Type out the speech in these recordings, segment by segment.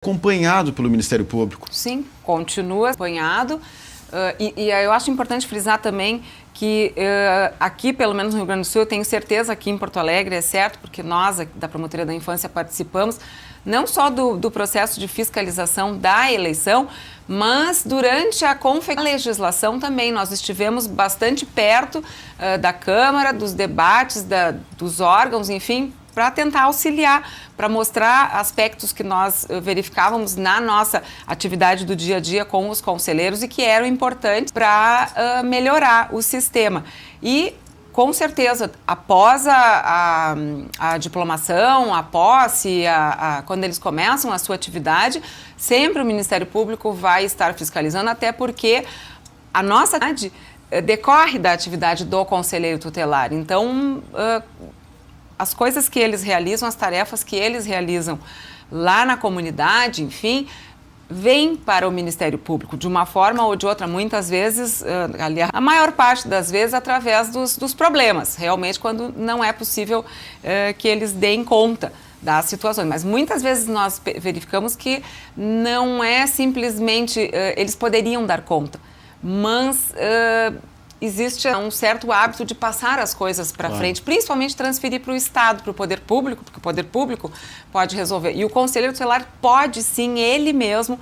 Acompanhado pelo Ministério Público. Sim, continua acompanhado. E eu acho importante frisar também que aqui, pelo menos no Rio Grande do Sul, eu tenho certeza aqui em Porto Alegre, é certo, porque nós da Promotoria da Infância participamos não só do processo de fiscalização da eleição, mas durante a legislação também. Nós estivemos bastante perto da Câmara, dos debates, dos órgãos, enfim, para tentar auxiliar, para mostrar aspectos que nós verificávamos na nossa atividade do dia a dia com os conselheiros e que eram importantes para melhorar o sistema. E, com certeza, após a diplomação, a posse, quando eles começam a sua atividade, sempre o Ministério Público vai estar fiscalizando, até porque a nossa atividade decorre da atividade do conselheiro tutelar. Então, as coisas que eles realizam, as tarefas que eles realizam lá na comunidade, enfim, vêm para o Ministério Público de uma forma ou de outra, muitas vezes, aliás, a maior parte das vezes através dos problemas, realmente quando não é possível que eles deem conta das situações. Mas muitas vezes nós verificamos que não é simplesmente, eles poderiam dar conta, mas existe um certo hábito de passar as coisas para frente, principalmente transferir para o Estado, para o poder público, porque o poder público pode resolver. E o conselheiro tutelar pode, sim, ele mesmo,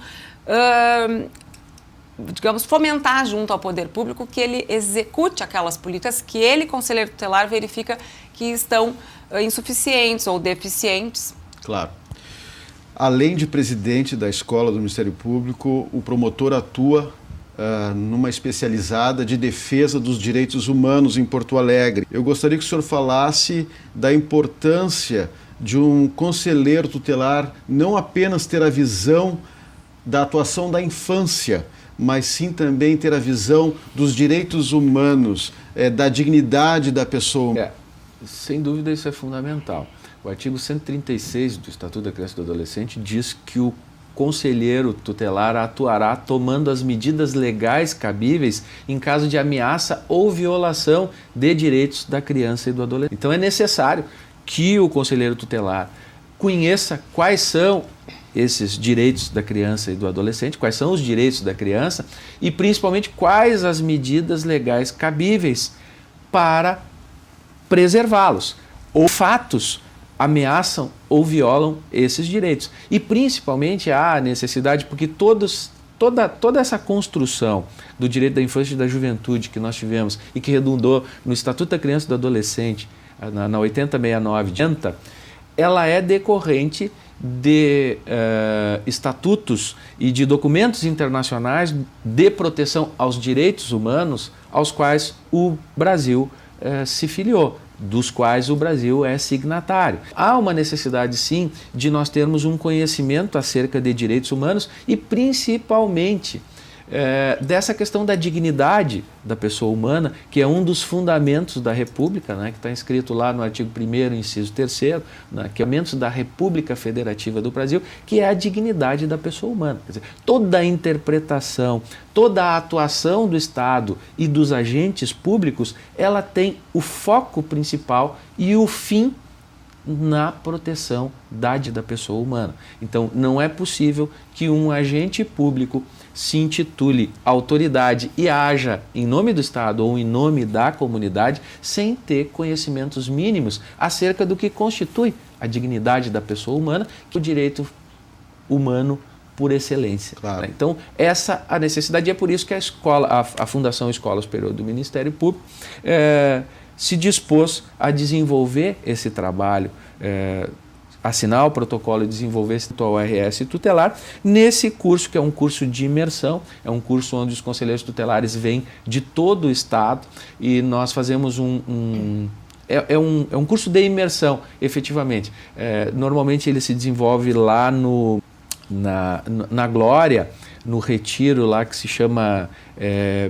digamos, fomentar junto ao poder público que ele execute aquelas políticas que ele, conselheiro tutelar, verifica que estão insuficientes ou deficientes. Claro. Além de presidente da escola do Ministério Público, o promotor atua numa especializada de defesa dos direitos humanos em Porto Alegre. Eu gostaria que o senhor falasse da importância de um conselheiro tutelar não apenas ter a visão da atuação da infância, mas sim também ter a visão dos direitos humanos, da dignidade da pessoa. Sem dúvida isso é fundamental. O artigo 136 do Estatuto da Criança e do Adolescente diz que o conselheiro tutelar atuará tomando as medidas legais cabíveis em caso de ameaça ou violação de direitos da criança e do adolescente. Então é necessário que o conselheiro tutelar conheça quais são esses direitos da criança e do adolescente, quais são os direitos da criança e principalmente quais as medidas legais cabíveis para preservá-los, ou fatos ameaçam ou violam esses direitos. E principalmente há necessidade, porque toda essa construção do direito da infância e da juventude que nós tivemos e que redundou no Estatuto da Criança e do Adolescente, na 8069, ela é decorrente de estatutos e de documentos internacionais de proteção aos direitos humanos aos quais o Brasil se filiou, dos quais o Brasil é signatário. Há uma necessidade, sim, de nós termos um conhecimento acerca de direitos humanos e, principalmente, dessa questão da dignidade da pessoa humana, que é um dos fundamentos da República, né, que está inscrito lá no artigo 1º, inciso 3º, né, que é o fundamento da República Federativa do Brasil, que é a dignidade da pessoa humana. Quer dizer, toda a interpretação, toda a atuação do Estado e dos agentes públicos, ela tem o foco principal e o fim na proteção da pessoa humana. Então, não é possível que um agente público se intitule autoridade e haja em nome do Estado ou em nome da comunidade sem ter conhecimentos mínimos acerca do que constitui a dignidade da pessoa humana, que é o direito humano por excelência. Claro. Então, essa a necessidade, e é por isso que a Fundação Escola Superior do Ministério Público se dispôs a desenvolver esse trabalho, assinar o protocolo e desenvolver esse ORS tutelar nesse curso, que é um curso de imersão, é um curso onde os conselheiros tutelares vêm de todo o Estado e nós fazemos um curso de imersão, efetivamente. Normalmente ele se desenvolve lá na Glória, no retiro lá que se chama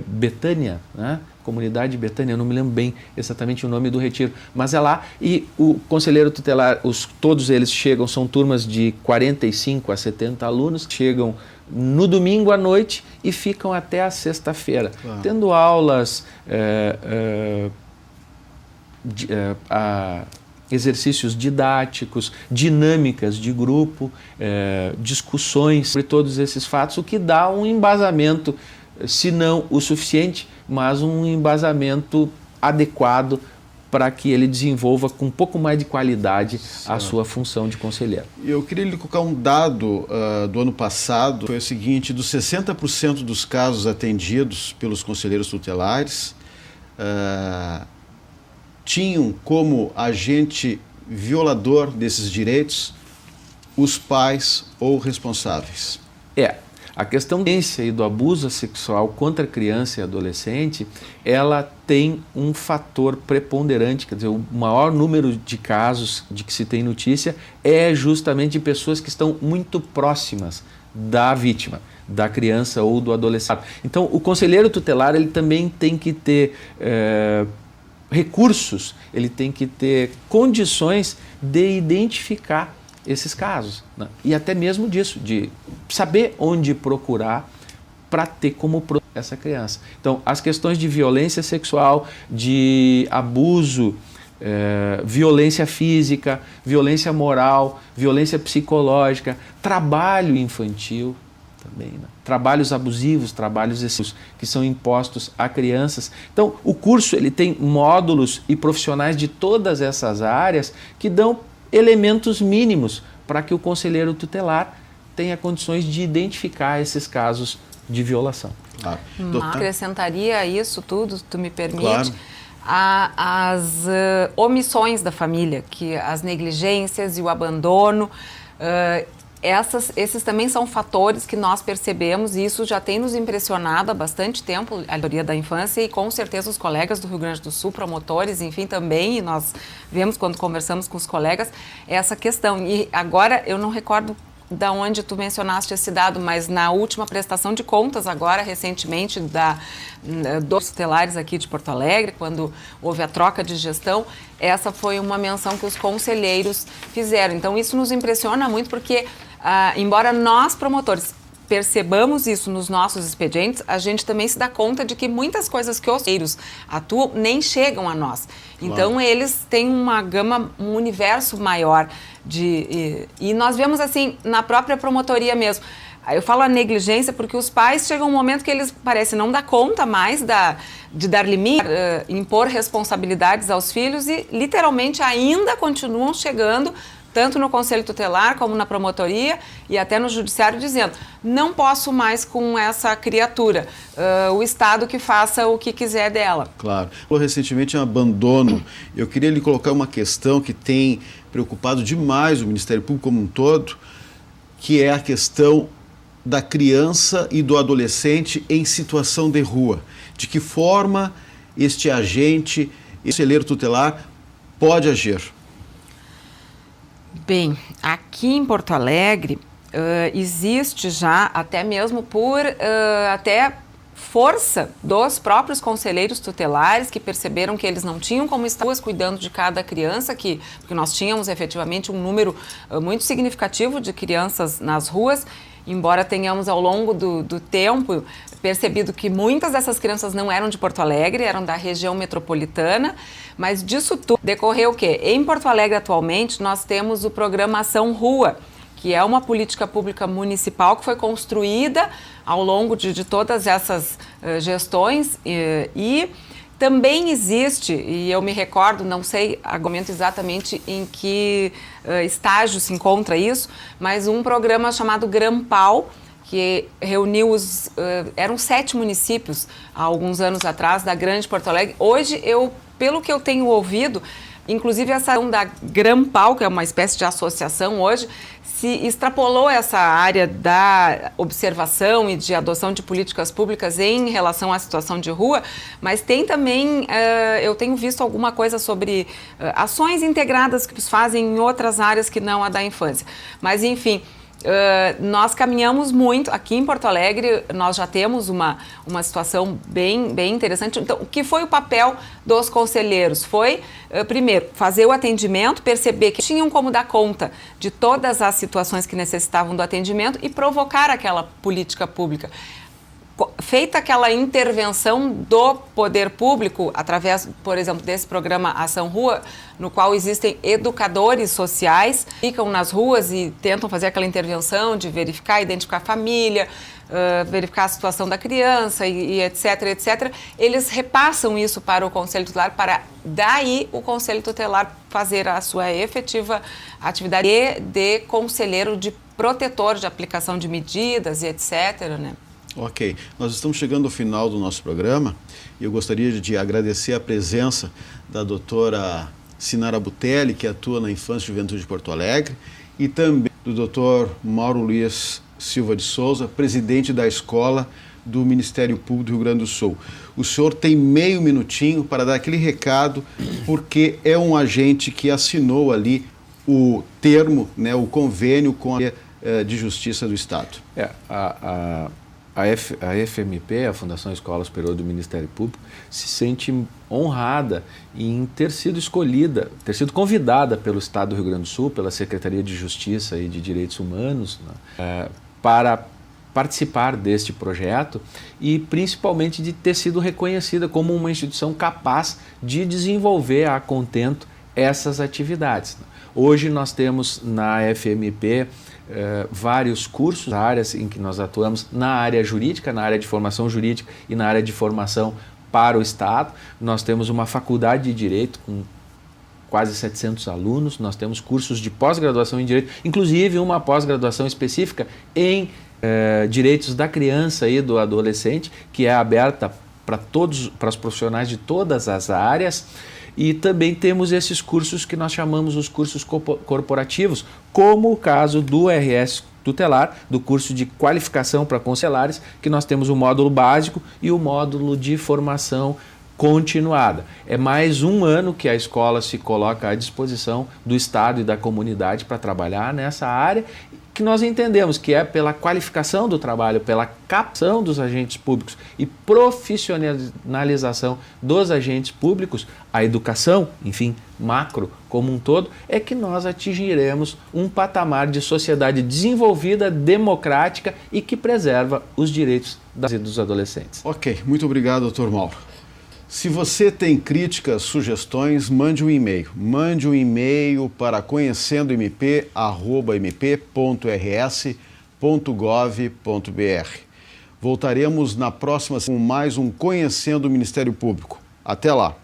Betânia, né? Comunidade Betânia, eu não me lembro bem exatamente o nome do retiro, mas é lá, e o conselheiro tutelar, todos eles chegam, são turmas de 45 a 70 alunos, chegam no domingo à noite e ficam até a sexta-feira, tendo aulas exercícios didáticos, dinâmicas de grupo, discussões sobre todos esses fatos, o que dá um embasamento, se não o suficiente, mas um embasamento adequado para que ele desenvolva com um pouco mais de qualidade a sua função de conselheiro. Eu queria lhe colocar um dado do ano passado, foi o seguinte: dos 60% dos casos atendidos pelos conselheiros tutelares, tinham como agente violador desses direitos os pais ou responsáveis. A questão da violência e do abuso sexual contra criança e adolescente, ela tem um fator preponderante, quer dizer, o maior número de casos de que se tem notícia é justamente de pessoas que estão muito próximas da vítima, da criança ou do adolescente. Então, o conselheiro tutelar, ele também tem que ter recursos, ele tem que ter condições de identificar esses casos, né? E até mesmo disso, de saber onde procurar para ter como proteger essa criança. Então, as questões de violência sexual, de abuso, violência física, violência moral, violência psicológica, trabalho infantil também, né? Trabalhos abusivos, trabalhos excessivos que são impostos a crianças. Então, o curso ele tem módulos e profissionais de todas essas áreas que dão elementos mínimos para que o conselheiro tutelar tenha condições de identificar esses casos de violação. Claro. Acrescentaria isso tudo, se tu me permite, claro, as omissões da família, que as negligências e o abandono, esses também são fatores que nós percebemos, e isso já tem nos impressionado há bastante tempo, a maioria da infância, e com certeza os colegas do Rio Grande do Sul, promotores, enfim, também, e nós vemos quando conversamos com os colegas, essa questão. E agora, eu não recordo da onde tu mencionaste esse dado, mas na última prestação de contas, agora, recentemente, dos tutelares aqui de Porto Alegre, quando houve a troca de gestão, essa foi uma menção que os conselheiros fizeram. Então, isso nos impressiona muito porque, embora nós, promotores, percebamos isso nos nossos expedientes, a gente também se dá conta de que muitas coisas que os conselheiros atuam nem chegam a nós. Então, claro, eles têm uma gama, um universo maior e nós vemos assim, na própria promotoria mesmo. Eu falo a negligência porque os pais chegam um momento que eles parecem não dar conta mais de dar limite, impor responsabilidades aos filhos e literalmente ainda continuam chegando tanto no Conselho Tutelar como na promotoria e até no judiciário dizendo, não posso mais com essa criatura, o Estado que faça o que quiser dela. Claro. Recentemente um abandono, eu queria lhe colocar uma questão que tem preocupado demais o Ministério Público como um todo, que é a questão da criança e do adolescente em situação de rua. De que forma este agente, esse conselheiro tutelar, pode agir? Bem, aqui em Porto Alegre existe já, até mesmo por até força dos próprios conselheiros tutelares que perceberam que eles não tinham como estar cuidando de cada criança, porque nós tínhamos efetivamente um número muito significativo de crianças nas ruas, embora tenhamos ao longo do tempo percebido que muitas dessas crianças não eram de Porto Alegre, eram da região metropolitana, mas disso tudo decorreu o quê? Em Porto Alegre atualmente nós temos o programa Ação Rua, que é uma política pública municipal que foi construída ao longo de todas essas gestões e também existe, e eu me recordo, não sei argumento exatamente em que estágio se encontra isso, mas um programa chamado Grampal, que reuniu eram 7 municípios há alguns anos atrás, da Grande Porto Alegre. Hoje, pelo que eu tenho ouvido, inclusive essa ação da Grampal, que é uma espécie de associação hoje, se extrapolou essa área da observação e de adoção de políticas públicas em relação à situação de rua, mas tem também, eu tenho visto alguma coisa sobre ações integradas que se fazem em outras áreas que não a da infância. Mas, enfim, nós caminhamos muito, aqui em Porto Alegre nós já temos uma situação bem interessante. Então, o que foi o papel dos conselheiros? Foi, primeiro, fazer o atendimento, perceber que tinham como dar conta de todas as situações que necessitavam do atendimento e provocar aquela política pública. feita aquela intervenção do poder público, através, por exemplo, desse programa Ação Rua, no qual existem educadores sociais, ficam nas ruas e tentam fazer aquela intervenção de verificar, identificar a família, verificar a situação da criança e etc, etc. Eles repassam isso para o Conselho Tutelar, para daí o Conselho Tutelar fazer a sua efetiva atividade de conselheiro, de protetor de aplicação de medidas e etc, né? Ok, nós estamos chegando ao final do nosso programa e eu gostaria de agradecer a presença da doutora Sinara Butelli, que atua na Infância e Juventude de Porto Alegre, e também do doutor Mauro Luiz Silva de Souza, presidente da Escola do Ministério Público do Rio Grande do Sul. O senhor tem meio minutinho para dar aquele recado, porque é um agente que assinou ali o termo, né, o convênio com a de Justiça do Estado. A FMP, a Fundação Escola Superior do Ministério Público, se sente honrada em ter sido escolhida, ter sido convidada pelo Estado do Rio Grande do Sul, pela Secretaria de Justiça e de Direitos Humanos, né, para participar deste projeto e principalmente de ter sido reconhecida como uma instituição capaz de desenvolver a contento essas atividades. Hoje nós temos na FMP vários cursos, áreas em que nós atuamos na área jurídica, na área de formação jurídica e na área de formação para o Estado. Nós temos uma faculdade de Direito com quase 700 alunos, nós temos cursos de pós-graduação em Direito, inclusive uma pós-graduação específica em Direitos da Criança e do Adolescente, que é aberta para os profissionais de todas as áreas. E também temos esses cursos que nós chamamos os cursos corporativos, como o caso do RS Tutelar, do curso de qualificação para conselares, que nós temos o módulo básico e o módulo de formação continuada. É mais um ano que a escola se coloca à disposição do Estado e da comunidade para trabalhar nessa área, que nós entendemos que é pela qualificação do trabalho, pela captação dos agentes públicos e profissionalização dos agentes públicos, a educação, enfim, macro como um todo, é que nós atingiremos um patamar de sociedade desenvolvida, democrática e que preserva os direitos dos adolescentes. Ok, muito obrigado, doutor Mauro. Se você tem críticas, sugestões, mande um e-mail. Mande um e-mail para conhecendo-mp@mp.rs.gov.br. Voltaremos na próxima com mais um Conhecendo o Ministério Público. Até lá!